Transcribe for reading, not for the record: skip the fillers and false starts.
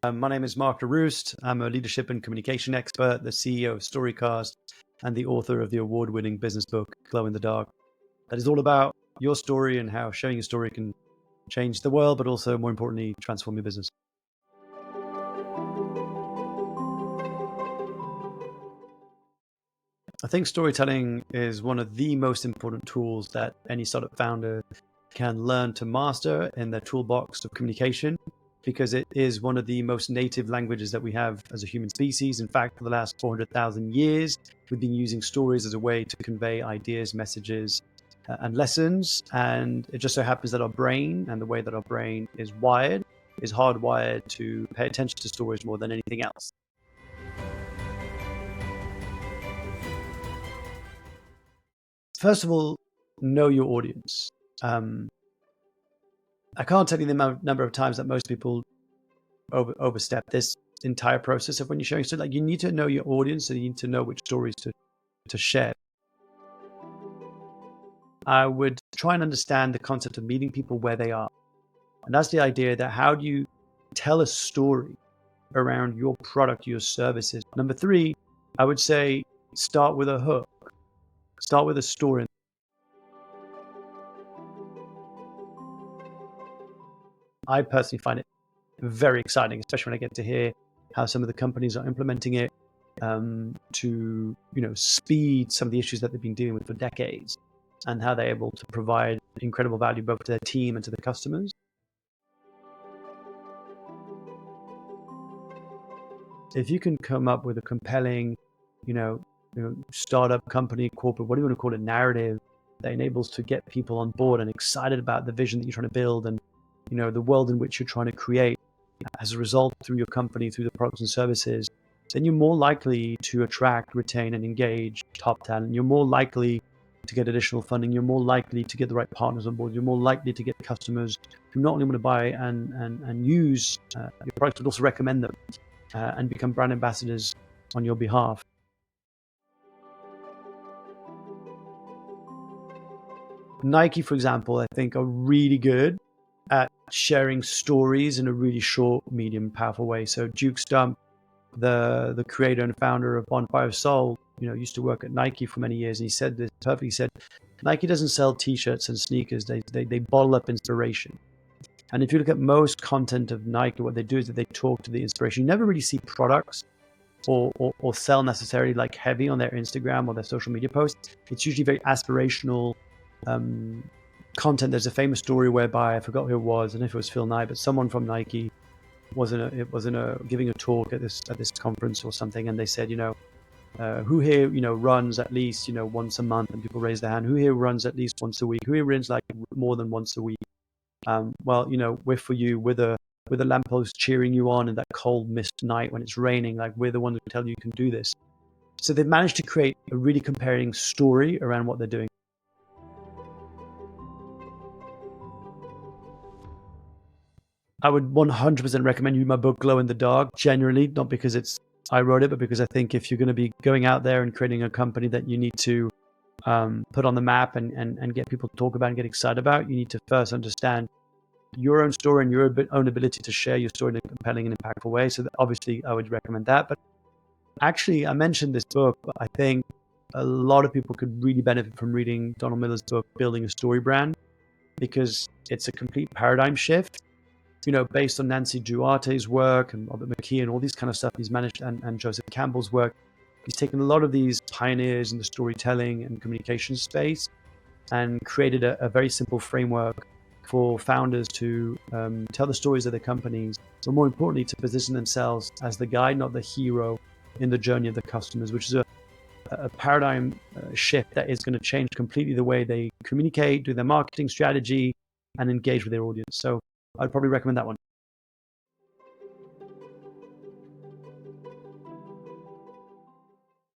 My name is Mark Leruste. I'm a leadership and communication expert, the CEO of Storycast, and the author of the award-winning business book, Glow in the Dark. That is all about your story and how sharing your story can change the world, but also, more importantly, transform your business. I think storytelling is one of the most important tools that any startup founder can learn to master in their toolbox of communication, because it is one of the most native languages that we have as a human species. In fact, for the last 400,000 years, we've been using stories as a way to convey ideas, messages, and lessons. And it just so happens that our brain and the way that our brain is wired is hardwired to pay attention to stories more than anything else. First of all, know your audience. I can't tell you the number of times that most people overstep this entire process of when you're sharing. So like, you need to know your audience, and you need to know which stories to share. I would try and understand the concept of meeting people where they are. And that's the idea that how do you tell a story around your product, your services? Number three, I would say start with a hook. Start with a story. I personally find it very exciting, especially when I get to hear how some of the companies are implementing it to speed some of the issues that they've been dealing with for decades, and how they're able to provide incredible value both to their team and to the customers. If you can come up with a compelling, startup, company, corporate, what do you want to call it, narrative that enables to get people on board and excited about the vision that you're trying to build, and the world in which you're trying to create as a result through your company, through the products and services, then you're more likely to attract, retain, and engage top talent. You're more likely to get additional funding. You're more likely to get the right partners on board. You're more likely to get customers who not only want to buy and use your products, but also recommend them and become brand ambassadors on your behalf. Nike, for example, I think are really good at sharing stories in a really short, medium, powerful way. So Duke Stump, the creator and founder of Bonfire of Soul, used to work at Nike for many years, and he said this perfectly. He said, Nike doesn't sell T-shirts and sneakers; they bottle up inspiration. And if you look at most content of Nike, what they do is that they talk to the inspiration. You never really see products or sell necessarily like heavy on their Instagram or their social media posts. It's usually very aspirational content. There's a famous story whereby, I forgot who it was, and if it was Phil Knight, but someone from Nike was giving a talk at this conference or something, and they said, who here runs at least once a month, and people raised their hand. Who here runs at least once a week? Who here runs like more than once a week? Well, we're for you. We're the lamppost cheering you on in that cold mist night when it's raining. Like, we're the ones who tell you can do this. So they've managed to create a really compelling story around what they're doing. I would 100% recommend you my book, Glow in the Dark, generally, not because I wrote it, but because I think if you're going to be going out there and creating a company that you need to put on the map and get people to talk about and get excited about, you need to first understand your own story and your own ability to share your story in a compelling and impactful way. So obviously, I would recommend that. But actually, I mentioned this book, but I think a lot of people could really benefit from reading Donald Miller's book, Building a Story Brand, because it's a complete paradigm shift. Based on Nancy Duarte's work and Robert McKee and all these kind of stuff he's managed, and Joseph Campbell's work. He's taken a lot of these pioneers in the storytelling and communication space and created a very simple framework for founders to tell the stories of their companies, but more importantly, to position themselves as the guide, not the hero, in the journey of the customers, which is a paradigm shift that is going to change completely the way they communicate, do their marketing strategy, and engage with their audience. So I'd probably recommend that one.